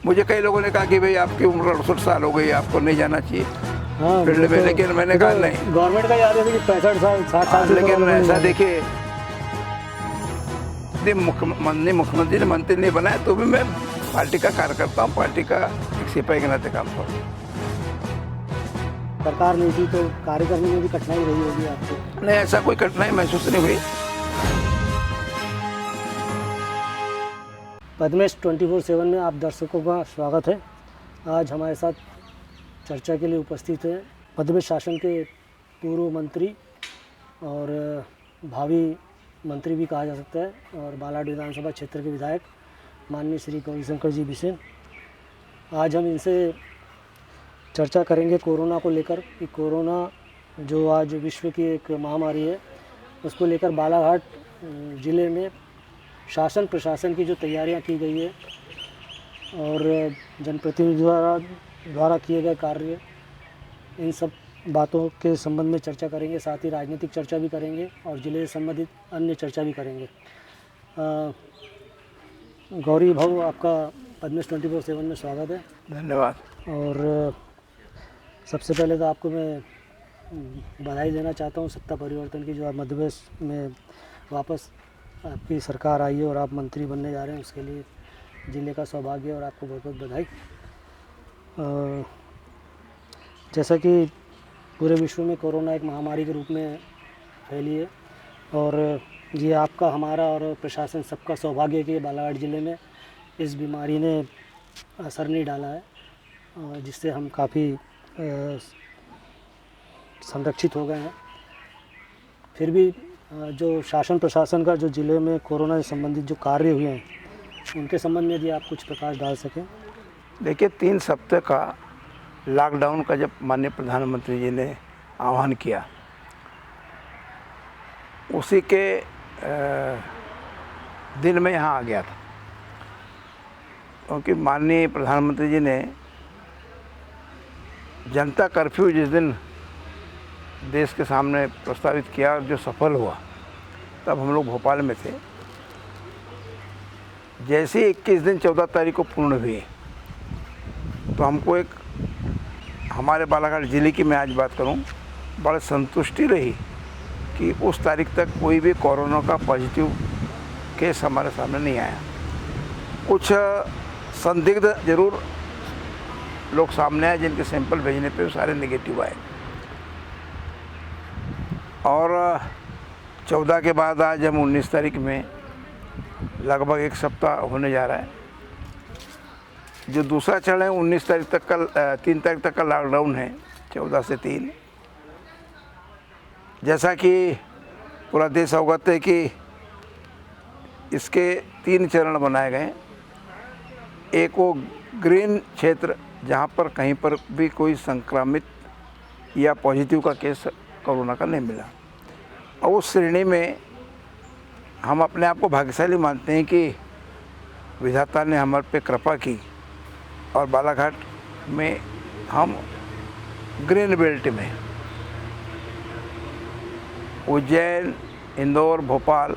मुझे कई लोगों ने कहा कि भाई आपकी उम्र 68 साल हो गई, आपको नहीं जाना चाहिए हाँ, फील्ड में, लेकिन मैंने कहा नहीं। गवर्नमेंट का याद है कि 65 साल 60 साल से लेकिन ऊपर ऐसा वालों को देखिए, मुख्यमंत्री ने मंत्री नहीं बनाया तो भी मैं पार्टी का कार्यकर्ता हूँ, पार्टी का एक सिपाही के नाते काम करूँ। सरकार नहीं थी तो कार्य करने में भी कठिनाई रही होगी आपको? नहीं, ऐसा कोई कठिनाई महसूस नहीं हुई। पद्मेश 24/7 में आप दर्शकों का स्वागत है। आज हमारे साथ चर्चा के लिए उपस्थित हैं पद्मेश शासन के पूर्व मंत्री और भावी मंत्री भी कहा जा सकता है और बालाघाट विधानसभा क्षेत्र के विधायक माननीय श्री गौरीशंकर जी बिसेन। आज हम इनसे चर्चा करेंगे कोरोना को लेकर कि कोरोना जो आज विश्व की एक महामारी है उसको लेकर बालाघाट ज़िले में शासन प्रशासन की जो तैयारियां की गई है और जनप्रतिनिधियों द्वारा किए गए कार्य, इन सब बातों के संबंध में चर्चा करेंगे। साथ ही राजनीतिक चर्चा भी करेंगे और ज़िले से संबंधित अन्य चर्चा भी करेंगे। गौरी भाऊ, आपका पद्मेश 24/7 में स्वागत है। धन्यवाद। और सबसे पहले तो आपको मैं बधाई देना चाहता हूँ सत्ता परिवर्तन की, जो आप मध्य प्रदेश में वापस आपकी सरकार आई है और आप मंत्री बनने जा रहे हैं, उसके लिए ज़िले का सौभाग्य और आपको बहुत बहुत बधाई। जैसा कि पूरे विश्व में कोरोना एक महामारी के रूप में फैली है और ये आपका, हमारा और प्रशासन सबका सौभाग्य है कि बालाघाट ज़िले में इस बीमारी ने असर नहीं डाला है, जिससे हम काफ़ी संरक्षित हो गए हैं। फिर भी जो शासन प्रशासन का जो ज़िले में कोरोना से संबंधित जो कार्य हुए हैं उनके संबंध में यदि आप कुछ प्रकाश डाल सकें। देखिए, 3 सप्ताह का लॉकडाउन का जब माननीय प्रधानमंत्री जी ने आह्वान किया, उसी के दिन में यहाँ आ गया था, क्योंकि माननीय प्रधानमंत्री जी ने जनता कर्फ्यू जिस दिन देश के सामने प्रस्तावित किया और जो सफल हुआ, तब हम लोग भोपाल में थे। जैसे 21 दिन 14 तारीख को पूर्ण हुई तो हमको एक, हमारे बालाघाट ज़िले की मैं आज बात करूं, बड़ी संतुष्टि रही कि उस तारीख तक कोई भी कोरोना का पॉजिटिव केस हमारे सामने नहीं आया। कुछ संदिग्ध जरूर लोग सामने आए जिनके सैंपल भेजने पे सारे नेगेटिव आए, और 14 के बाद आज हम 19 तारीख में लगभग 1 सप्ताह होने जा रहा है। जो दूसरा चरण है 19 तारीख तक का, 3 तारीख तक का लॉकडाउन है, 14 से 3। जैसा कि पूरा देश अवगत है कि इसके 3 चरण बनाए गए। एक वो ग्रीन क्षेत्र जहाँ पर कहीं पर भी कोई संक्रमित या पॉजिटिव का केस कोरोना का नहीं मिला, और उस श्रेणी में हम अपने आप को भाग्यशाली मानते हैं कि विधाता ने हमारे पे कृपा की और बालाघाट में हम ग्रीन बेल्ट में, उज्जैन, इंदौर, भोपाल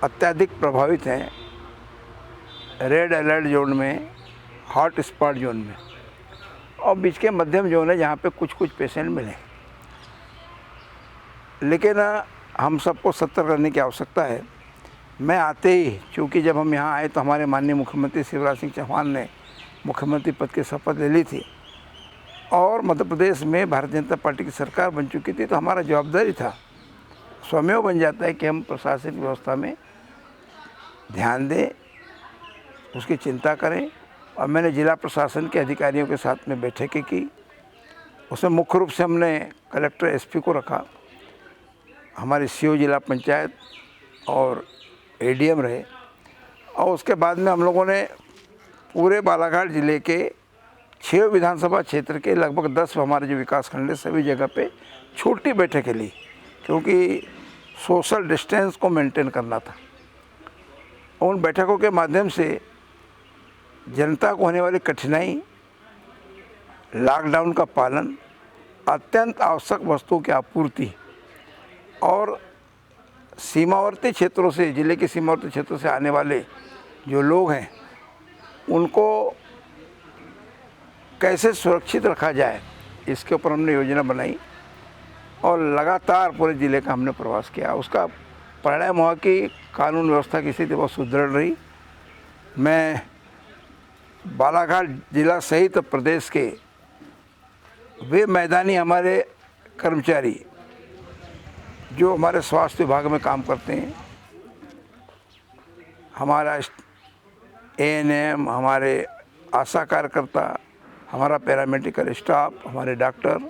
अत्यधिक प्रभावित हैं रेड अलर्ट जोन में, हॉट स्पॉट जोन में, और बीच के मध्यम जोन है जहाँ पे कुछ कुछ पेशेंट मिले। लेकिन हम सबको सतर्क रहने की आवश्यकता है। मैं आते ही, चूँकि जब हम यहाँ आए तो हमारे माननीय मुख्यमंत्री शिवराज सिंह चौहान ने मुख्यमंत्री पद की शपथ ले ली थी और मध्य प्रदेश में भारतीय जनता पार्टी की सरकार बन चुकी थी, तो हमारा जवाबदारी था, स्वमेव बन जाता है कि हम प्रशासनिक व्यवस्था में ध्यान दें, उसकी चिंता करें। और मैंने जिला प्रशासन के अधिकारियों के साथ में बैठकें की। उसमें मुख्य रूप से हमने कलेक्टर, एसपी को रखा, हमारे सीओ जिला पंचायत और एडीएम रहे, और उसके बाद में हम लोगों ने पूरे बालाघाट ज़िले के 6 विधानसभा क्षेत्र के लगभग 10 हमारे जो विकास खंड है सभी जगह पे छोटी बैठकें ली, क्योंकि सोशल डिस्टेंस को मेंटेन करना था। उन बैठकों के माध्यम से जनता को होने वाली कठिनाई, लॉकडाउन का पालन, अत्यंत आवश्यक वस्तुओं की आपूर्ति और सीमावर्ती क्षेत्रों से, ज़िले के सीमावर्ती क्षेत्रों से आने वाले जो लोग हैं उनको कैसे सुरक्षित रखा जाए, इसके ऊपर हमने योजना बनाई और लगातार पूरे ज़िले का हमने प्रवास किया। उसका परिणाम हुआ कि कानून व्यवस्था की स्थिति बहुत सुदृढ़ रही। मैं बालाघाट जिला सहित प्रदेश के वे मैदानी हमारे कर्मचारी जो हमारे स्वास्थ्य विभाग में काम करते हैं, हमारा एएनएम, हमारे आशा कार्यकर्ता, हमारा पैरामेडिकल स्टाफ, हमारे डॉक्टर,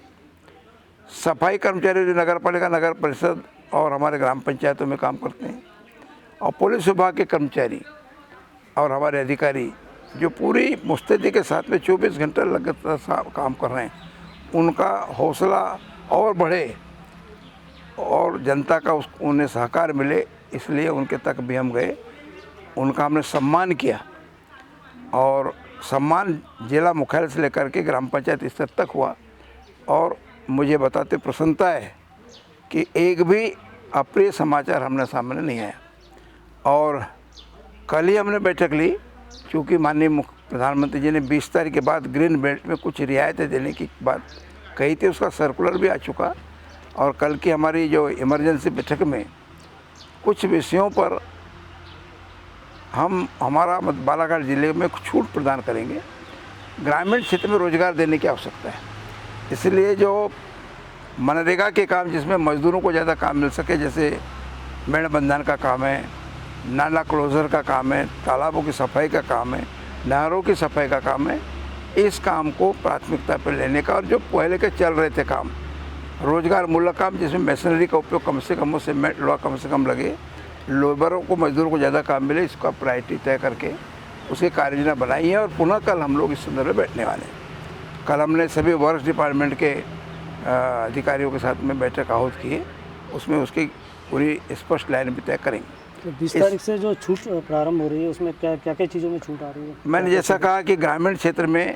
सफाई कर्मचारी जो नगर पालिका, नगर परिषद और हमारे ग्राम पंचायतों में काम करते हैं, और पुलिस विभाग के कर्मचारी और हमारे अधिकारी जो पूरी मुस्तैदी के साथ में 24 घंटे लगातार काम कर रहे हैं, उनका हौसला और बढ़े और जनता का उन्हें सहकार मिले, इसलिए उनके तक भी हम गए। उनका हमने सम्मान किया और सम्मान जिला मुख्यालय से लेकर के ग्राम पंचायत स्तर तक हुआ। और मुझे बताते प्रसन्नता है कि एक भी अप्रिय समाचार हमने सामने नहीं आया। और कल ही हमने बैठक ली, क्योंकि माननीय प्रधानमंत्री जी ने 20 तारीख के बाद ग्रीन बेल्ट में कुछ रियायतें देने की बात कही थी, उसका सर्कुलर भी आ चुका। और कल की हमारी जो इमरजेंसी बैठक में कुछ विषयों पर हम हमारा बालाघाट ज़िले में छूट प्रदान करेंगे। ग्रामीण क्षेत्र में रोजगार देने की आवश्यकता है, इसलिए जो मनरेगा के काम जिसमें मजदूरों को ज़्यादा काम मिल सके, जैसे मेड़बंधन का काम है, नाला क्लोजर का काम है, तालाबों की सफाई का काम है, नहरों की सफाई का काम है, इस काम को प्राथमिकता पर लेने का। और जो पहले के चल रहे थे काम, रोजगार मूलक काम जिसमें मशीनरी का उपयोग कम से कम हो, सीमेंट लोहा कम से कम लगे, लेबरों को मजदूरों को ज़्यादा काम मिले, इसका प्रायोरिटी तय करके उसकी कार्य योजना बनाई है। और पुनः कल हम लोग इस संदर्भ में बैठने वाले हैं। कल हमने सभी वर्क्स डिपार्टमेंट के अधिकारियों के साथ में बैठक आहूत की है, उसमें उसकी पूरी स्पष्ट लाइन भी तय करेंगे। तो 20 तारीख से जो छूट प्रारंभ हो रही है, उसमें क्या क्या चीज़ों में छूट आ रही है? मैंने जैसा कहा कि ग्रामीण क्षेत्र में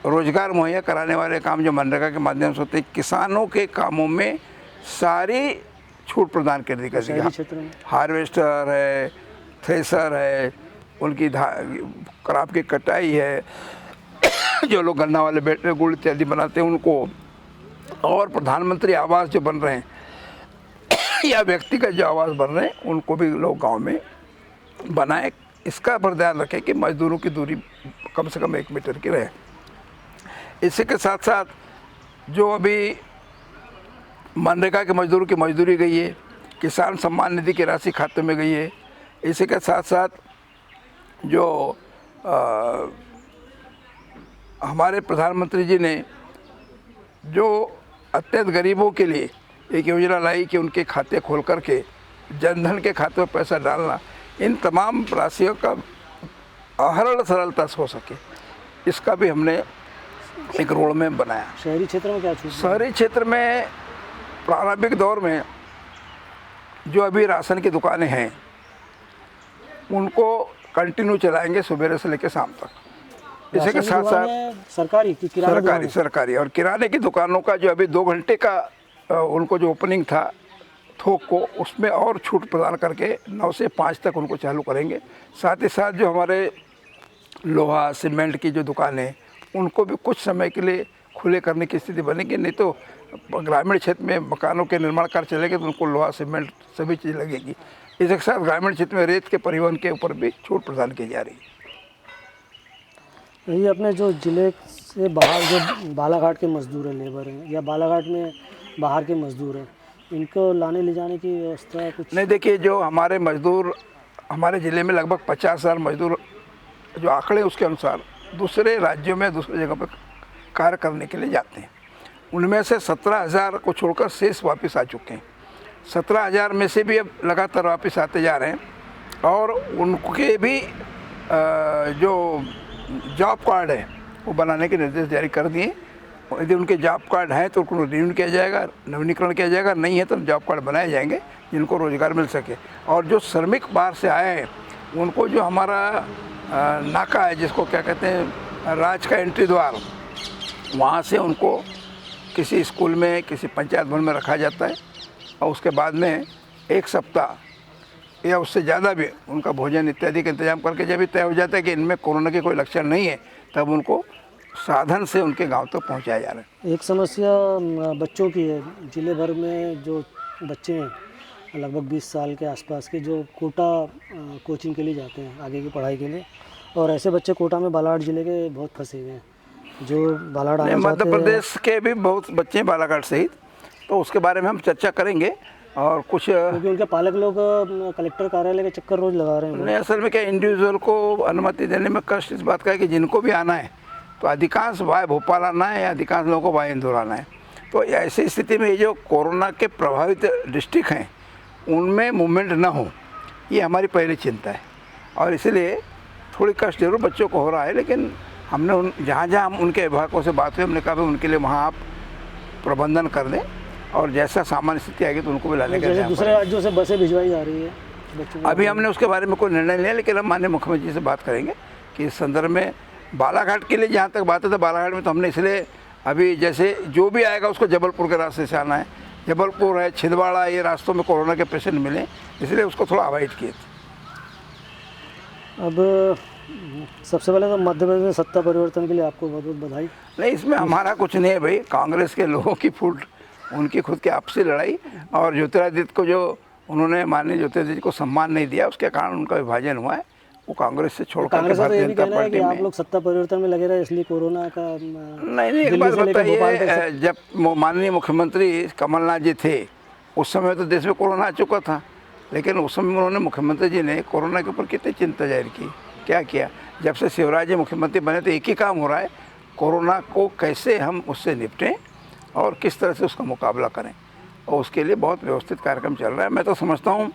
रोजगार मुहैया कराने वाले काम जो मनरेगा के माध्यम से होते हैं, किसानों के कामों में सारी छूट प्रदान कर दी गई। हार्वेस्टर है, थ्रेसर है, उनकी क्रॉप की कटाई है, जो लोग गन्ना वाले बैठे गुड़ इत्यादि बनाते हैं उनको, और प्रधानमंत्री आवास जो बन रहे हैं या व्यक्तिगत जो आवास बन रहे हैं उनको भी लोग गांव में बनाए। इसका पर ध्यान रखें कि मजदूरों की दूरी कम से कम 1 मीटर की रहे। इसी के साथ साथ जो अभी मनरेगा के मजदूरों की मजदूरी गई है, किसान सम्मान निधि की राशि खाते में गई है। इसी के साथ साथ जो हमारे प्रधानमंत्री जी ने जो अत्यंत गरीबों के लिए एक योजना लाई कि उनके खाते खोल करके जनधन के खाते में पैसा डालना, इन तमाम राशियों का आहरण सरलता से हो सके, इसका भी हमने एक रोड मैप बनाया। शहरी क्षेत्र में क्या छूट? शहरी क्षेत्र में प्रारंभिक दौर में जो अभी राशन की दुकानें हैं उनको कंटिन्यू चलाएंगे सुबह से लेकर शाम तक। इसी के साथ साथ सरकारी और किराने की दुकानों का जो अभी 2 घंटे का उनको जो ओपनिंग था थोक को, उसमें और छूट प्रदान करके 9 से 5 तक उनको चालू करेंगे। साथ ही साथ जो हमारे लोहा सीमेंट की जो दुकानें उनको भी कुछ समय के लिए खुले करने की स्थिति बनेगी। नहीं तो ग्रामीण क्षेत्र में मकानों के निर्माण कार्य चलेंगे तो उनको लोहा सीमेंट सभी चीज़ लगेगी। इसके साथ ग्रामीण क्षेत्र में रेत के परिवहन के ऊपर भी छूट प्रदान की जा रही है। ये अपने जो ज़िले से बाहर जो बालाघाट के मजदूर हैं, लेबर हैं, या बालाघाट में बाहर के मजदूर हैं, इनको लाने ले जाने की व्यवस्था कुछ नहीं? देखिए, जो हमारे मजदूर हमारे ज़िले में लगभग 50,000 मजदूर जो आंकड़े उसके अनुसार दूसरे राज्यों में दूसरी जगह पर कार्य करने के लिए जाते हैं। उनमें से 17,000 को छोड़कर शेष वापस आ चुके हैं। 17,000 में से भी अब लगातार वापस आते जा रहे हैं और उनके भी जो जॉब कार्ड है वो बनाने के निर्देश जारी कर दिए। यदि उनके जॉब कार्ड हैं तो उनको रिन्यू किया जाएगा, नवीनीकरण किया जाएगा, नहीं है तो जॉब कार्ड बनाए जाएंगे जिनको रोज़गार मिल सके। और जो श्रमिक बाहर से आए हैं उनको जो हमारा नाका है, जिसको क्या कहते हैं राज्य का एंट्री द्वार, वहाँ से उनको किसी स्कूल में किसी पंचायत भवन में रखा जाता है और उसके बाद में 1 सप्ताह या उससे ज़्यादा भी उनका भोजन इत्यादि का इंतजाम करके जब भी तय हो जाता है कि इनमें कोरोना के कोई लक्षण नहीं है, तब उनको साधन से उनके गांव तक पहुंचाया जा रहा है। एक समस्या बच्चों की है। जिले भर में जो बच्चे हैं लगभग 20 साल के आसपास के, जो कोटा कोचिंग के लिए जाते हैं आगे की पढ़ाई के लिए, और ऐसे बच्चे कोटा में बालाघाट जिले के बहुत फंसे हुए हैं, जो बालाघाट आना मध्य चाहते हैं। प्रदेश के भी बहुत बच्चे हैं बालाघाट सहित, तो उसके बारे में हम चर्चा करेंगे। और कुछ क्योंकि उनके पालक लोग कलेक्टर कार्यालय के चक्कर रोज लगा रहे हैं। नहीं, असल में क्या इंडिविजुअल को अनुमति देने में कष्ट इस बात का है कि जिनको भी आना है तो अधिकांश वाय भोपाल आना है या अधिकांश लोगों को वाय इंदौर आना है। तो ऐसी स्थिति में ये जो कोरोना के प्रभावित डिस्ट्रिक्ट हैं उनमें मूवमेंट ना हो, ये हमारी पहली चिंता है। और इसलिए थोड़ी कष्ट जरूर बच्चों को हो रहा है, लेकिन हमने जहाँ जहाँ हम उनके विभागों से बात हुई, हमने कहा भाई उनके लिए वहाँ आप प्रबंधन कर दें और जैसा सामान्य स्थिति आएगी तो उनको भी लाने का जैसे इंतजाम दूसरे राज्यों से बसें भिजवाई जा रही है बच्चों को। अभी हमने उसके बारे में कोई निर्णय लिया, लेकिन हम माननीय मुख्यमंत्री जी से बात करेंगे कि इस संदर्भ में बालाघाट के लिए जहाँ तक बात है तो बालाघाट में तो हमने इसलिए अभी जैसे जो भी आएगा उसको जबलपुर के रास्ते से आना है, जबलपुर है, छिंदवाड़ा, ये रास्तों में कोरोना के पेशेंट मिले, इसलिए उसको थोड़ा अवॉइड किए थे। अब सबसे पहले तो मध्य प्रदेश में सत्ता परिवर्तन के लिए आपको बहुत बहुत बधाई। नहीं, इसमें हमारा कुछ नहीं है भाई, कांग्रेस के लोगों की फूट, उनकी खुद की आपसी लड़ाई, और ज्योतिरादित्य को जो उन्होंने माननीय ज्योतिरादित्य को सम्मान नहीं दिया उसके कारण उनका विभाजन हुआ है। वो कांग्रेस से छोड़कर कांग्रेस का तो भारतीय ये भी जनता कहना है कि पार्टी आप में। लोग सत्ता परिवर्तन में लगे रहे इसलिए कोरोना का नहीं, एक बात बताइए, जब माननीय मुख्यमंत्री कमलनाथ जी थे उस समय तो देश में कोरोना आ चुका था, लेकिन उस समय उन्होंने मुख्यमंत्री जी ने कोरोना के ऊपर कितनी चिंता जाहिर की, क्या किया। जब से शिवराज जी मुख्यमंत्री बने तो एक ही काम हो रहा है, कोरोना को कैसे हम उससे निपटें और किस तरह से उसका मुकाबला करें, और उसके लिए बहुत व्यवस्थित कार्यक्रम चल रहा है। मैं तो समझता हूँ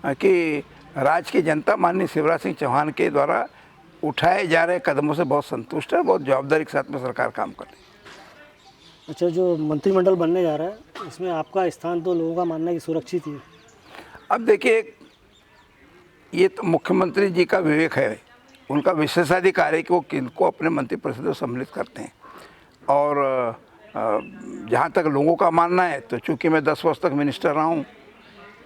कि राज्य की जनता माननीय शिवराज सिंह चौहान के द्वारा उठाए जा रहे कदमों से बहुत संतुष्ट है, बहुत जवाबदारी के साथ में सरकार काम कर रही है। अच्छा, जो मंत्रिमंडल बनने जा रहा है इसमें आपका स्थान तो लोगों का मानना है कि सुरक्षित ही है। अब देखिए, ये तो मुख्यमंत्री जी का विवेक है, उनका विशेषाधिकार है कि वो किनको अपने मंत्रिपरिषद में सम्मिलित करते हैं। और जहाँ तक लोगों का मानना है तो चूँकि मैं 10 वर्ष तक मिनिस्टर रहा हूँ,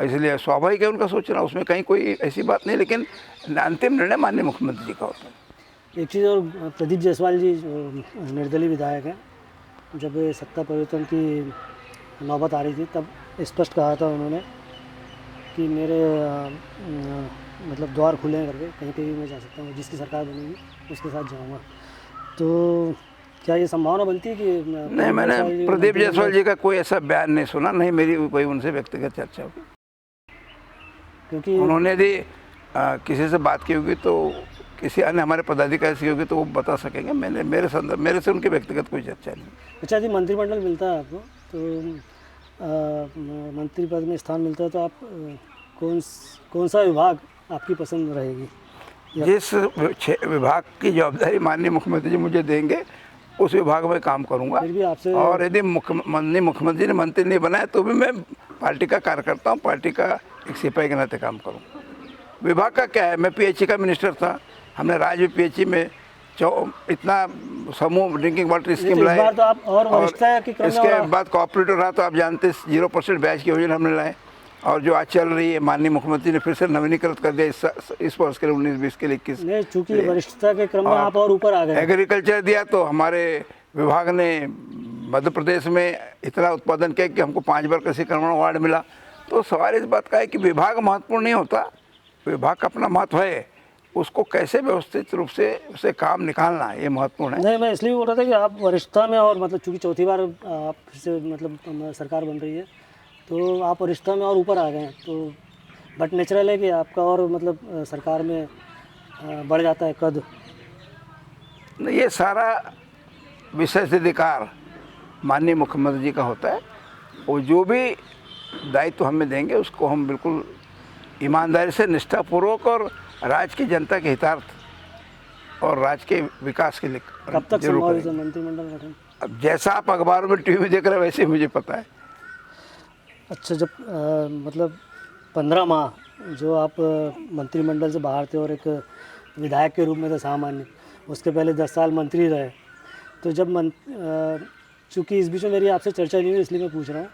इसलिए स्वाभाविक है उनका सोचना, उसमें कहीं कोई ऐसी बात नहीं, लेकिन अंतिम निर्णय माननीय मुख्यमंत्री जी का होता है। एक चीज़ और, प्रदीप जायसवाल जी जो निर्दलीय विधायक हैं, जब ये सत्ता परिवर्तन की नौबत आ रही थी तब स्पष्ट कहा था उन्होंने कि मेरे मतलब द्वार खुले हैं करके, कहीं पे भी मैं जा सकता हूँ, जिसकी सरकार बनेगी उसके साथ जाऊँगा। तो क्या ये संभावना बनती है कि नहीं, मैंने प्रदीप जायसवाल जी का कोई ऐसा बयान नहीं सुना, नहीं मेरी कोई उनसे व्यक्तिगत चर्चा होगी। क्योंकि उन्होंने यदि किसी से बात की होगी तो किसी अन्य हमारे पदाधिकारी से होगी तो वो बता सकेंगे। मैंने मेरे से उनकी व्यक्तिगत कोई चर्चा नहीं। अच्छा, यदि मंत्रिमंडल मिलता है आपको तो मंत्री पद में स्थान मिलता है तो आप कौन सा विभाग आपकी पसंद रहेगी? जिस विभाग की जवाबदारी माननीय मुख्यमंत्री जी मुझे देंगे उस विभाग में काम करूंगा। फिर भी आपसे, और यदि माननीय मुख्यमंत्री ने मंत्री नहीं बनाया तो भी मैं पार्टी का कार्यकर्ता हूँ, पार्टी का एक सिपाही के नाते काम करूँगा। विभाग का क्या है, मैं पीएचई का मिनिस्टर था, हमने राज्य पीएचई में इतना समूह ड्रिंकिंग वाटर स्कीम लाए, तो आप और वरिष्ठता के क्रम में इसके बाद कोऑपरेटिव रहा तो आप जानते 0% ब्याज की योजना हमने लाए, और जो आज चल रही है माननीय मुख्यमंत्री ने फिर से नवीनीकृत कर दिया इस वर्ष के लिए 19-20 के लिए 21। नहीं, चूंकि वरिष्ठता के क्रम में आप और ऊपर आ गए। एग्रीकल्चर दिया तो हमारे विभाग ने मध्य प्रदेश में इतना उत्पादन किया कि हमको 5 बार कृषि कर्मण अवार्ड मिला। तो सवाल इस बात का है कि विभाग महत्वपूर्ण नहीं होता, विभाग का अपना महत्व है, उसको कैसे व्यवस्थित रूप से उसे काम निकालना ये महत्वपूर्ण है। नहीं, मैं इसलिए बोल रहा था कि आप वरिष्ठता में, और मतलब चूंकि चौथी बार आप से मतलब सरकार बन रही है तो आप वरिष्ठता में और ऊपर आ गए हैं, तो बट नेचुरल है कि आपका और मतलब सरकार में बढ़ जाता है कद। ये सारा विशेष अधिकार माननीय मुख्यमंत्री जी का होता है, और जो भी दायित्व हमें देंगे उसको हम बिल्कुल ईमानदारी से, निष्ठापूर्वक और राज्य की जनता के हितार्थ और राज्य के विकास के लिए कब तक संभव है मंत्रिमंडल गठन? अब जैसा आप अखबारों में टीवी में देख रहे हैं वैसे ही मुझे पता है। अच्छा, जब मतलब 15 माह जो आप मंत्रिमंडल से बाहर थे और एक विधायक के रूप में थे सामान्य, उसके पहले 10 साल मंत्री रहे, तो जब चूँकि इस बीच में मेरी आपसे चर्चा नहीं हुई इसलिए मैं पूछ रहा हूँ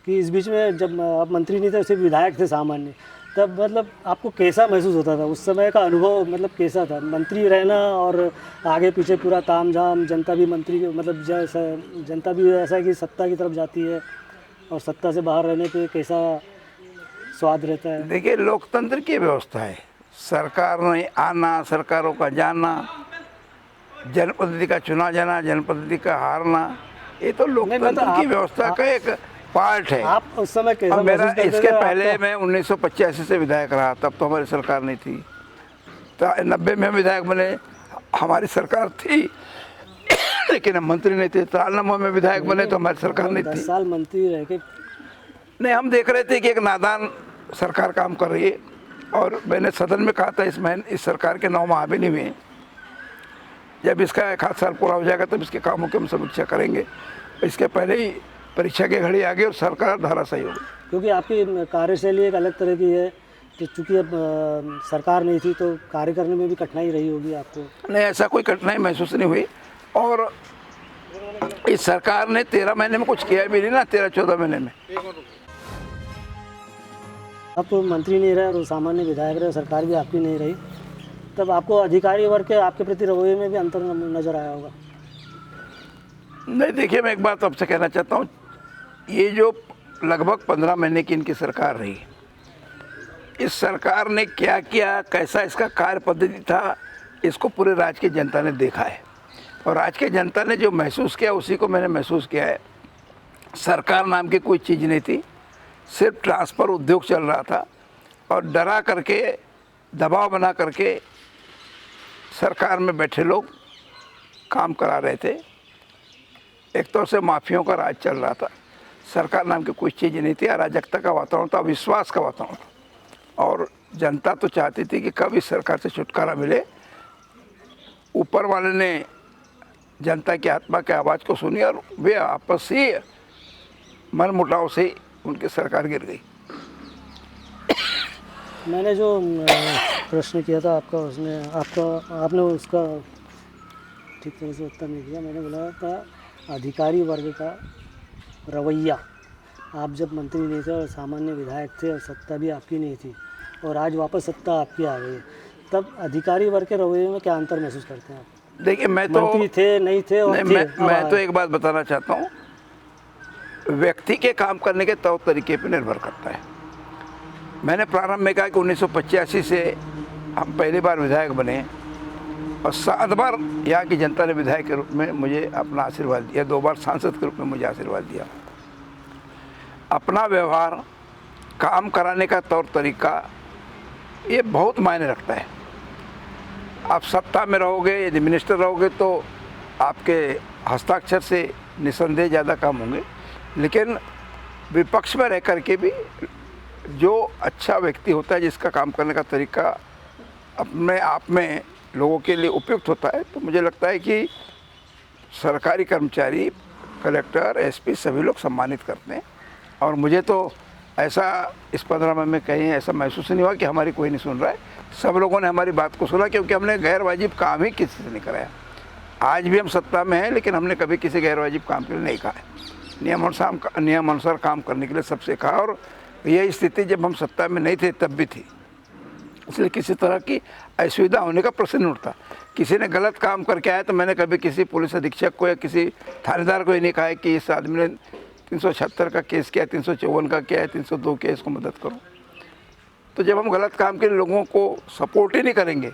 कि इस बीच में जब आप मंत्री नहीं थे सिर्फ विधायक थे सामान्य, तब मतलब आपको कैसा महसूस होता था, उस समय का अनुभव मतलब कैसा था, मंत्री रहना और आगे पीछे पूरा तामझाम, जनता भी मंत्री मतलब जैसा जनता भी ऐसा है कि सत्ता की तरफ जाती है और सत्ता से बाहर रहने पे कैसा स्वाद रहता है? देखिए, लोकतंत्र की व्यवस्था है, सरकार में आना, सरकारों का जाना, जनप्रतिनिधि का चुना जाना, जनप्रतिनिधि का हारना, ये तो लोकतंत्र की व्यवस्था का एक पार्ट है। आप उस समय कैसा अब मेरा महसूस करते इसके थे? पहले मैं 1985 से विधायक रहा, तब तो हमारी सरकार नहीं थी। तो 90 में विधायक बने, हमारी सरकार थी लेकिन हम मंत्री नहीं थे। 93 में विधायक बने तो हमारी सरकार नहीं 10 थी। साल मंत्री रह के नहीं, हम देख रहे थे कि एक नादान सरकार काम कर रही है, और मैंने सदन में कहा था इस सरकार के 9 माह भी नहीं हुए, जब इसका 1 आध साल पूरा हो जाएगा तब इसके कामों की हम समीक्षा करेंगे। इसके पहले ही परीक्षा की घड़ी आ गई और सरकार धराशायी हो गई। क्योंकि आपकी कार्यशैली एक अलग तरह की है, तो चूँकि अब सरकार नहीं थी तो कार्य करने में भी कठिनाई रही होगी आपको? नहीं, ऐसा कोई कठिनाई महसूस नहीं हुई। और इस सरकार ने 13 महीने में कुछ किया भी नहीं ना, 13-14 महीने में। अब तो मंत्री नहीं रहे और सामान्य विधायक रहे, सरकार भी आपकी नहीं रही, तब आपको अधिकारी वर्ग के आपके प्रति रवैये में भी अंतर नज़र आया होगा? नहीं, देखिए, मैं एक बात आपसे कहना चाहता हूँ, ये जो लगभग 15 महीने की इनकी सरकार रही, इस सरकार ने क्या किया, कैसा इसका कार्य पद्धति था, इसको पूरे राज्य की जनता ने देखा है। और राज्य की जनता ने जो महसूस किया उसी को मैंने महसूस किया है। सरकार नाम की कोई चीज़ नहीं थी, सिर्फ ट्रांसफ़र उद्योग चल रहा था, और डरा करके, दबाव बना करके सरकार में बैठे लोग काम करा रहे थे। एक तौर से माफियों का राज चल रहा था। सरकार नाम की कोई चीज़ नहीं थी, अराजकता का वातावरण था, विश्वास का वातावरण था। और जनता तो चाहती थी कि कब इस सरकार से छुटकारा मिले। ऊपर वाले ने जनता की आत्मा की आवाज़ को सुनी और वे आपसी मन मुटाव से उनकी सरकार गिर गई। मैंने जो प्रश्न किया था आपका, आपने उसका ठीक तरह से उत्तर नहीं दिया। मैंने बोला था अधिकारी वर्ग का रवैया, आप जब मंत्री नहीं थे और सामान्य विधायक थे और सत्ता भी आपकी नहीं थी और आज वापस सत्ता आपकी आ गई, तब अधिकारी वर्ग के रवैये में क्या अंतर महसूस करते हैं आप? देखिए, मैं तो मंत्री थे, नहीं थे और नहीं, मैं तो एक बात बताना चाहता हूँ, व्यक्ति के काम करने के तौर तरीके पर निर्भर करता है। मैंने प्रारंभ में कहा कि 1985 से हम पहली बार विधायक बने और 7 बार यहाँ की जनता ने विधायक के रूप में मुझे अपना आशीर्वाद दिया, 2 बार सांसद के रूप में मुझे आशीर्वाद दिया। अपना व्यवहार, काम कराने का तौर तरीका, ये बहुत मायने रखता है। आप सत्ता में रहोगे, यदि मिनिस्टर रहोगे तो आपके हस्ताक्षर से निसंदेह ज़्यादा काम होंगे, लेकिन विपक्ष में रह कर के भी जो अच्छा व्यक्ति होता है, जिसका काम करने का तरीका अपने आप में लोगों के लिए उपयुक्त होता है, तो मुझे लगता है कि सरकारी कर्मचारी, कलेक्टर, एसपी सभी लोग सम्मानित करते हैं। और मुझे तो ऐसा इस 15 महीने में कहीं ऐसा महसूस नहीं हुआ कि हमारी कोई नहीं सुन रहा है। सब लोगों ने हमारी बात को सुना, क्योंकि हमने गैर वाजिब काम ही किसी से नहीं कराया। आज भी हम सत्ता में हैं, लेकिन हमने कभी किसी गैर वाजिब काम के लिए नहीं कहा है। नियम अनुसार काम करने के लिए सबसे कहा, और यही स्थिति जब हम सत्ता में नहीं थे तब भी थी। इसलिए किसी तरह की असुविधा होने का प्रश्न नहीं उठता। किसी ने गलत काम करके आया तो मैंने कभी किसी पुलिस अधीक्षक को या किसी थानेदार को ये नहीं कहा है कि इस आदमी ने 376 का केस किया, 354 का किया है, 302 किया, इसको मदद करो। तो जब हम गलत काम के लोगों को सपोर्ट ही नहीं करेंगे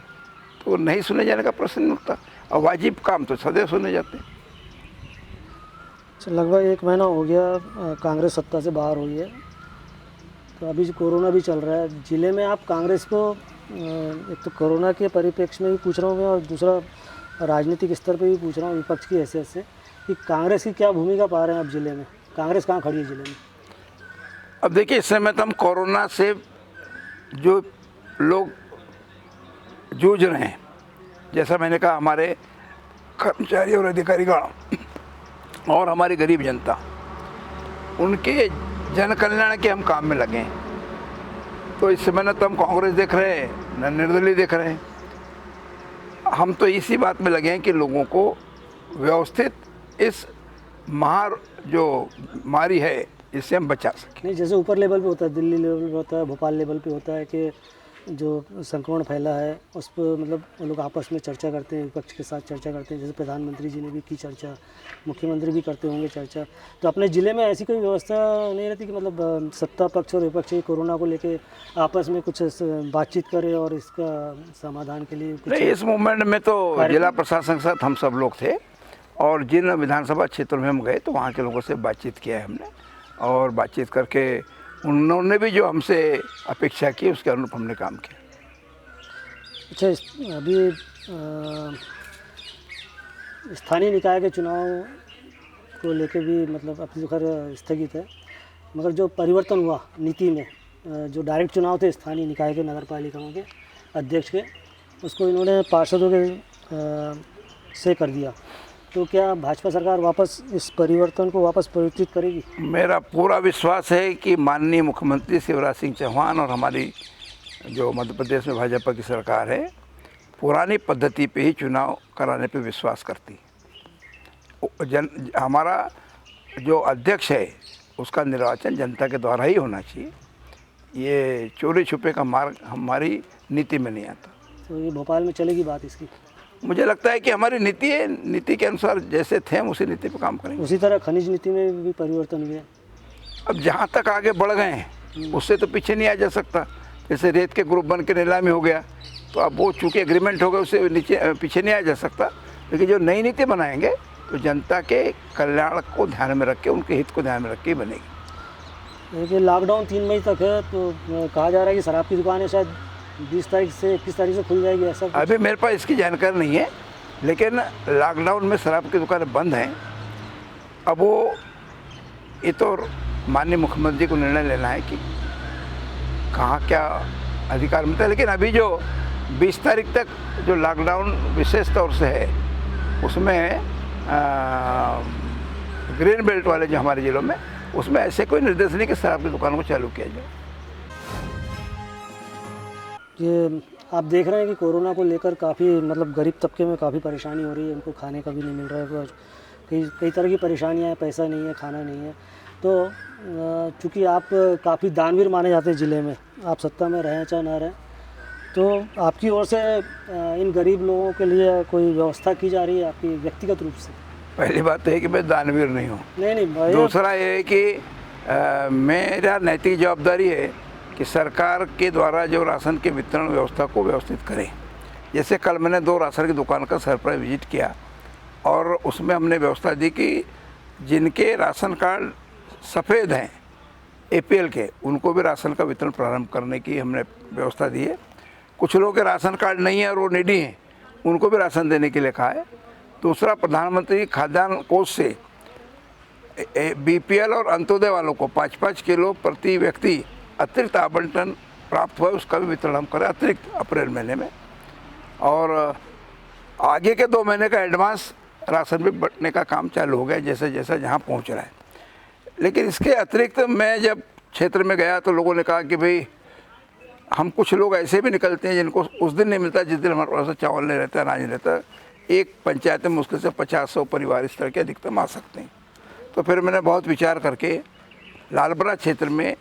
तो नहीं सुने जाने का प्रश्न नहीं उठता, और वाजिब काम तो सदैव सुने जाते हैं। लगभग 1 महीना हो गया कांग्रेस सत्ता से बाहर हुई है, तो अभी कोरोना भी चल रहा है ज़िले में। आप कांग्रेस को, एक तो कोरोना के परिप्रेक्ष्य में भी पूछ रहा हूँ मैं, और दूसरा राजनीतिक स्तर पे भी पूछ रहा हूँ विपक्ष की हैसियत से, कि कांग्रेस की क्या भूमिका पा रहे हैं आप ज़िले में? कांग्रेस कहाँ खड़ी है ज़िले में? अब देखिए, इस समय तो हम कोरोना से जो लोग जूझ रहे हैं, जैसा मैंने कहा, हमारे कर्मचारी और अधिकारीगण और हमारी गरीब जनता, उनके जन कल्याण के हम काम में लगे हैं। तो इस समय न तो हम कांग्रेस देख रहे हैं, न निर्दलीय देख रहे हैं। हम तो इसी बात में लगे हैं कि लोगों को व्यवस्थित इस जो बीमारी है, जिससे हम बचा सकें। नहीं, जैसे ऊपर लेवल पे होता है, दिल्ली लेवल पे होता है, भोपाल लेवल पे होता है कि जो संक्रमण फैला है उस पर मतलब वो लोग आपस में चर्चा करते हैं, विपक्ष के साथ चर्चा करते हैं। जैसे प्रधानमंत्री जी ने भी की चर्चा, मुख्यमंत्री भी करते होंगे चर्चा। तो अपने ज़िले में ऐसी कोई व्यवस्था नहीं रहती कि मतलब सत्ता पक्ष और विपक्ष कोरोना को लेके आपस में कुछ बातचीत करें और इसका समाधान के लिए कुछ? नहीं, इस मूवमेंट में तो जिला प्रशासन के साथ हम सब लोग थे और जिन विधानसभा क्षेत्रों में हम गए तो वहाँ के लोगों से बातचीत किया है हमने, और बातचीत करके उन्होंने भी जो हमसे अपेक्षा की उसके अनुरूप हमने काम किया। अच्छा, अभी स्थानीय निकाय के चुनाव को लेके भी मतलब अब तो खैर स्थगित है, मगर जो परिवर्तन हुआ नीति में, जो डायरेक्ट चुनाव थे स्थानीय निकाय के नगर पालिकाओं के अध्यक्ष के, उसको इन्होंने पार्षदों के से कर दिया। तो क्या भाजपा सरकार वापस इस परिवर्तन को वापस परिवर्तित करेगी? मेरा पूरा विश्वास है कि माननीय मुख्यमंत्री शिवराज सिंह चौहान और हमारी जो मध्य प्रदेश में भाजपा की सरकार है पुरानी पद्धति पे ही चुनाव कराने पे विश्वास करती। हमारा जो अध्यक्ष है उसका निर्वाचन जनता के द्वारा ही होना चाहिए। ये चोरी छुपे का मार्ग हमारी नीति में नहीं आता। तो ये भोपाल में चलेगी बात इसकी? मुझे लगता है कि हमारी नीति है, नीति के अनुसार जैसे थे हम उसी नीति पर काम करेंगे। उसी तरह खनिज नीति में भी परिवर्तन हुए। अब जहाँ तक आगे बढ़ गए हैं उससे तो पीछे नहीं आ जा सकता। जैसे रेत के ग्रुप बन के नीलामी हो गया तो अब वो चूँकि एग्रीमेंट हो गया उससे नीचे पीछे नहीं आ जा सकता। लेकिन जो नई नीति बनाएंगे तो जनता के कल्याण को ध्यान में रख के, उनके हित को ध्यान में रख के बनेगी। देखिए, लॉकडाउन 3 मई तक है तो कहा जा रहा है कि शराब की दुकानें शायद 20 तारीख से 21 तारीख से खुल जाएगी, ऐसा कुछ? अभी मेरे पास इसकी जानकारी नहीं है, लेकिन लॉकडाउन में शराब की दुकानें बंद हैं। अब वो ये तो माननीय मुख्यमंत्री को निर्णय लेना है कि कहाँ क्या अधिकार मिलता है। लेकिन अभी जो 20 तारीख तक जो लॉकडाउन विशेष तौर से है उसमें ग्रीन बेल्ट वाले जो हमारे ज़िलों में, उसमें ऐसे कोई निर्देश नहीं कि शराब की दुकानों को चालू किया जाए। ये आप देख रहे हैं कि कोरोना को लेकर काफ़ी मतलब गरीब तबके में काफ़ी परेशानी हो रही है, उनको खाने का भी नहीं मिल रहा है, कई तरह की परेशानियां हैं, पैसा नहीं है, खाना नहीं है। तो चूँकि आप काफ़ी दानवीर माने जाते हैं ज़िले में, आप सत्ता में रहें चाहे ना रहें, तो आपकी ओर से इन गरीब लोगों के लिए कोई व्यवस्था की जा रही है आपकी व्यक्तिगत रूप से? पहली बात है कि मैं दानवीर नहीं हूँ। नहीं, दूसरा ये है कि मेरा नैतिक जवाबदारी है कि सरकार के द्वारा जो राशन के वितरण व्यवस्था को व्यवस्थित करें। जैसे कल मैंने 2 राशन की दुकान का सरप्राइज विजिट किया और उसमें हमने व्यवस्था दी कि जिनके राशन कार्ड सफ़ेद हैं APL के, उनको भी राशन का वितरण प्रारंभ करने की हमने व्यवस्था दी है। कुछ लोगों के राशन कार्ड नहीं है और वो नीडी हैं, उनको भी राशन देने के लिए कहा है। दूसरा, प्रधानमंत्री खाद्यान्न कोष से BPL और अंत्योदय वालों को 5-5 किलो प्रति व्यक्ति अतिरिक्त आवंटन प्राप्त हुआ, उसका भी वितरण हम करें अतिरिक्त अप्रैल महीने में। और आगे के 2 महीने का एडवांस राशन भी बंटने का काम चालू हो गया जैसे जैसा जहाँ पहुँच रहा है। लेकिन इसके अतिरिक्त मैं जब क्षेत्र में गया तो लोगों ने कहा कि भाई हम कुछ लोग ऐसे भी निकलते हैं जिनको उस दिन नहीं मिलता जिस दिन हमारे पास चावल नहीं रहता, अनाज नहीं रहता। एक पंचायत में मुश्किल से 50-100 परिवार इस तरह के अधिकतम आ सकते हैं। तो फिर मैंने बहुत विचार करके लालबरा क्षेत्र में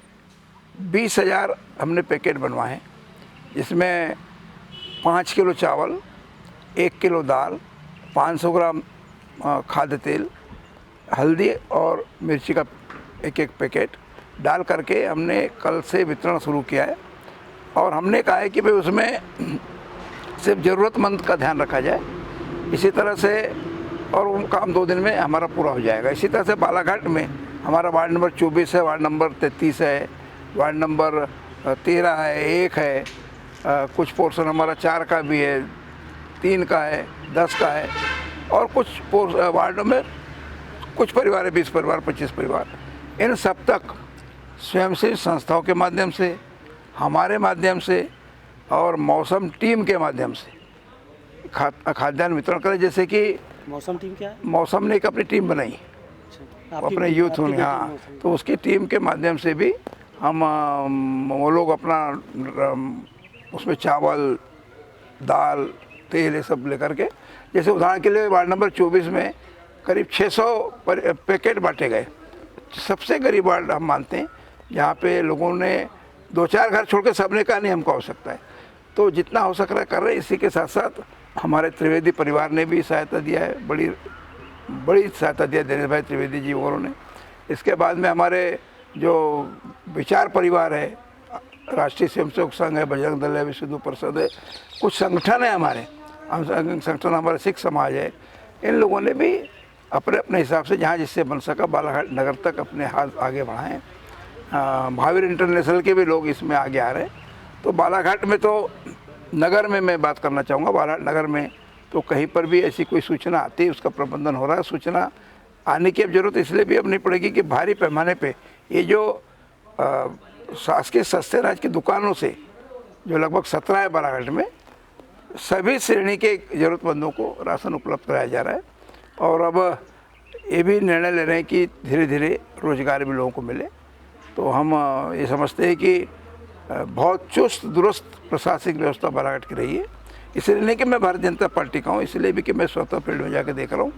20,000 हमने पैकेट बनवाए हैं, जिसमें 5 किलो चावल, 1 किलो दाल, 500 ग्राम खाद्य तेल, हल्दी और मिर्ची का 1-1 पैकेट डाल करके हमने कल से वितरण शुरू किया है। और हमने कहा है कि भाई उसमें सिर्फ ज़रूरतमंद का ध्यान रखा जाए। इसी तरह से और वो काम 2 दिन में हमारा पूरा हो जाएगा। इसी तरह से बालाघाट में हमारा वार्ड नंबर 24 है, वार्ड नंबर 33 है, वार्ड नंबर 13 है, 1 है, कुछ पोर्शन हमारा 4 का भी है, 3 का है, 10 का है, और कुछ वार्डों में कुछ परिवार है, 20 परिवार, 25 परिवार। इन सब तक स्वयंसेवी संस्थाओं के माध्यम से, हमारे माध्यम से और मौसम टीम के माध्यम से खाद्यान्न वितरण करें। जैसे कि मौसम टीम क्या है? मौसम ने एक अपनी टीम बनाई, अपने यूथ होने, हाँ, तो उसकी टीम के माध्यम से भी हम वो लोग अपना उसमें चावल, दाल, तेल ये सब लेकर के, जैसे उदाहरण के लिए वार्ड नंबर 24 में करीब 600 पैकेट बांटे गए। सबसे गरीब वार्ड हम मानते हैं, जहाँ पे लोगों ने 2-4 घर छोड़ के सबने कहा नहीं हमको आवश्यकता है। तो जितना हो सक रहा है कर रहे हैं। इसी के साथ साथ हमारे त्रिवेदी परिवार ने भी सहायता दिया है, बड़ी सहायता दिया दिनेश भाई त्रिवेदी जी और ने। इसके बाद में हमारे जो विचार परिवार है, राष्ट्रीय स्वयंसेवक संघ है, बजरंग दल है, विश्व हिंदू परिषद है, कुछ संगठन है हमारे, संगठन हमारे सिख समाज है, इन लोगों ने भी अपने अपने हिसाब से जहाँ जिससे बन सका बालाघाट नगर तक अपने हाथ आगे बढ़ाएं। महावीर इंटरनेशनल के भी लोग इसमें आगे आ रहे हैं। तो बालाघाट में तो नगर में मैं बात करना चाहूँगा, बालाघाट नगर में तो कहीं पर भी ऐसी कोई सूचना आती है उसका प्रबंधन हो रहा है। सूचना आने की अब जरूरत इसलिए भी अब नहीं पड़ेगी कि भारी पैमाने पे ये जो शासकीय सस्ते अनाज की दुकानों से जो लगभग 17 है बालाघाट में, सभी श्रेणी के ज़रूरतमंदों को राशन उपलब्ध कराया जा रहा है। और अब ये भी निर्णय ले रहे हैं कि धीरे धीरे रोजगार भी लोगों को मिले। तो हम ये समझते हैं कि बहुत चुस्त दुरुस्त प्रशासनिक व्यवस्था बालाघाट की रही है। इसलिए नहीं कि मैं भारतीय जनता पार्टी का हूँ, इसलिए भी कि मैं स्वतः फील्ड में जाकर देख रहा हूँ।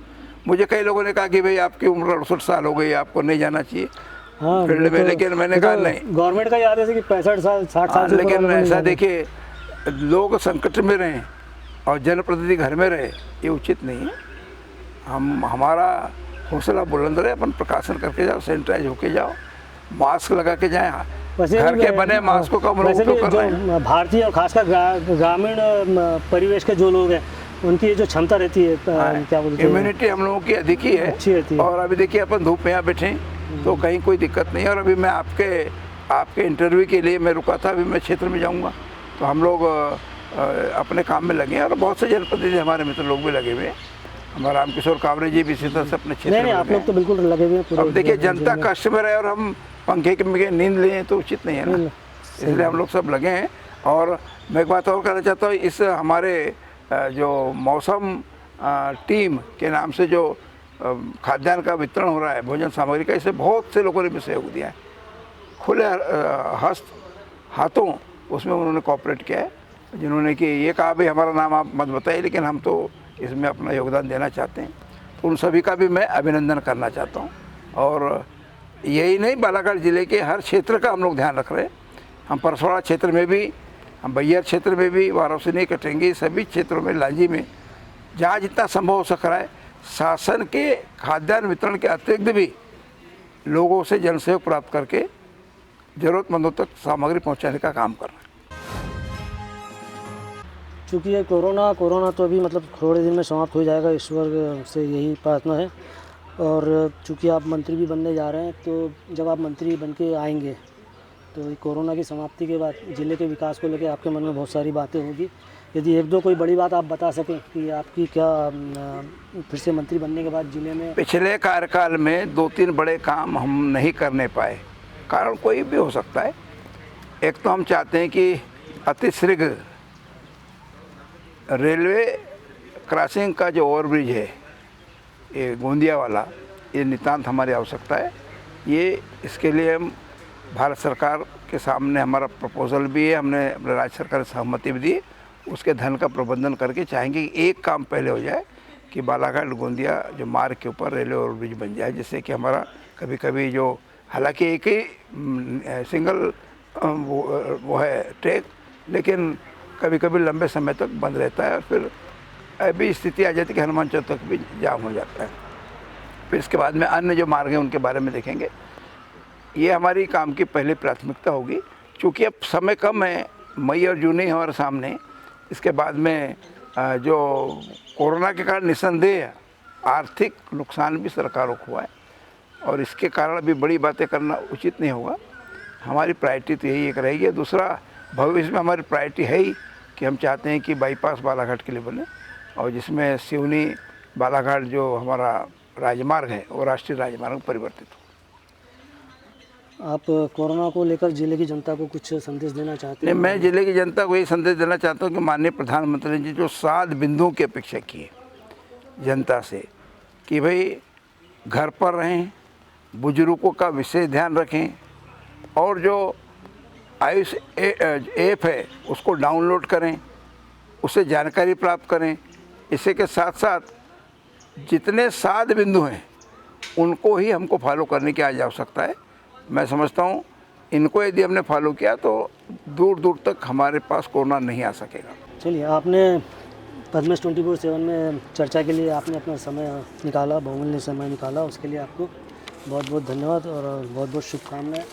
मुझे कई लोगों ने कहा कि भाई आपकी उम्र 68 साल हो गई, आपको नहीं जाना चाहिए फील्ड में, लेकिन मैंने कहा नहीं, गवर्नमेंट का याद है कि 65 साल 60 साल से लेकिन ऐसा देखिए, लोग संकट में रहें और जनप्रतिनिधि घर में रहे, ये उचित नहीं है। हमारा हौसला बुलंद रहे, अपन प्रकाशन करके जाओ, सैनिटाइज होके जाओ, मास्क लगा के जाएं। घर के बने मास्क का उपयोग कर रहे हैं। भारतीय और खासकर ग्रामीण परिवेश के जो लोग हैं उनकी ये जो क्षमता रहती है, क्या बोलते हैं, इम्यूनिटी हम लोगों की अधिक ही है, अच्छी रहती है। और अभी देखिए अपन धूप में यहाँ बैठे तो कहीं कोई दिक्कत नहीं है। और अभी मैं आपके इंटरव्यू के लिए मैं रुका था, अभी मैं क्षेत्र में जाऊँगा तो हम लोग अपने काम में लगे हैं। और बहुत से जनप्रतिनिधि हमारे मित्र लोग भी लगे हुए हैं, हमारा रामकिशोर कावरे जी भी इसी तरह से अपने क्षेत्र में। आप लोग तो बिल्कुल लगे हुए हैं। अब देखिए जनता कस्टमर है और हम पंखे के नींद लें तो उचित नहीं है ना, इसलिए हम लोग सब लगे हैं। और मैं एक बात और कहना चाहता हूँ, इस हमारे जो मौसम टीम के नाम से जो खाद्यान्न का वितरण हो रहा है, भोजन सामग्री का, इससे बहुत से लोगों ने भी सहयोग दिया है, खुले हाथों उसमें उन्होंने कॉपरेट किया है, जिन्होंने कि ये कहा भाई हमारा नाम आप मत बताइए लेकिन हम तो इसमें अपना योगदान देना चाहते हैं। तो उन सभी का भी मैं अभिनंदन करना चाहता हूँ। और यही नहीं, बालाघाट ज़िले के हर क्षेत्र का हम लोग ध्यान रख रहे हैं। हम परसवाड़ा क्षेत्र में भी, हम बैयर क्षेत्र में भी, वाराणसी, कटेंगी, सभी क्षेत्रों में, लांजी में, जहाँ जितना संभव हो सक रहा है, शासन के खाद्यान्न वितरण के अतिरिक्त भी लोगों से जनसहयोग प्राप्त करके ज़रूरतमंदों तक सामग्री पहुँचाने का काम कर रहे हैं। चूँकि ये कोरोना तो अभी मतलब थोड़े दिन में समाप्त हो जाएगा, ईश्वर से यही प्रार्थना है। और चूँकि आप मंत्री भी बनने जा रहे हैं, तो जब आप मंत्री बन के आएंगे तो कोरोना की समाप्ति के बाद ज़िले के विकास को लेकर आपके मन में बहुत सारी बातें होगी। यदि एक दो कोई बड़ी बात आप बता सकें कि आपकी क्या फिर से मंत्री बनने के बाद ज़िले में। पिछले कार्यकाल में 2-3 बड़े काम हम नहीं करने पाए, कारण कोई भी हो सकता है। एक तो हम चाहते हैं कि अतिशीघ्र रेलवे क्रॉसिंग का जो ओवरब्रिज है, ये गोंदिया वाला, ये नितांत हमारी आवश्यकता है। ये इसके लिए हम भारत सरकार के सामने हमारा प्रपोजल भी है, हमने अपने राज्य सरकार से सहमति भी दी। उसके धन का प्रबंधन करके चाहेंगे कि एक काम पहले हो जाए कि बालाघाट गोंदिया जो मार्ग के ऊपर रेलवे ओवरब्रिज बन जाए, जिससे कि हमारा कभी कभी जो, हालांकि एक ही सिंगल वो है ट्रैक, लेकिन कभी कभी लंबे समय तक बंद रहता है और फिर अभी स्थिति आ जाती है कि हनुमान चौक तक भी जाम हो जाता है। फिर इसके बाद में अन्य जो मार्ग हैं उनके बारे में देखेंगे। ये हमारी काम की पहली प्राथमिकता होगी। चूँकि अब समय कम है, मई और जून ही हमारे सामने। इसके बाद में जो कोरोना के कारण निस्संदेह आर्थिक नुकसान भी सरकारों को हुआ है और इसके कारण अभी बड़ी बातें करना उचित नहीं होगा। हमारी प्रायोरिटी तो यही एक रहेगी। दूसरा, भविष्य में हमारी प्रायोरिटी है ही कि हम चाहते हैं कि बाईपास बालाघाट के लिए बने और जिसमें सिवनी बालाघाट जो हमारा राजमार्ग है वो राष्ट्रीय राजमार्ग में परिवर्तित हो। आप कोरोना को लेकर ज़िले की जनता को कुछ संदेश देना चाहते हैं? नहीं, मैं ज़िले की जनता को यही संदेश देना चाहता हूँ कि माननीय प्रधानमंत्री जी जो 7 बिंदुओं की अपेक्षा की है जनता से कि भाई घर पर रहें, बुजुर्गों का विशेष ध्यान रखें और जो आयुष ऐप है उसको डाउनलोड करें, उससे जानकारी प्राप्त करें। इसी के साथ साथ जितने 7 बिंदु हैं उनको ही हमको फॉलो करने की आज आवश्यकता है। मैं समझता हूँ इनको यदि हमने फॉलो किया तो दूर दूर तक हमारे पास कोरोना नहीं आ सकेगा। चलिए, आपने पद्मेश 24/7 में चर्चा के लिए आपने अपना समय निकाला, बहुमूल्य समय निकाला, उसके लिए आपको बहुत बहुत धन्यवाद और बहुत बहुत शुभकामनाएं।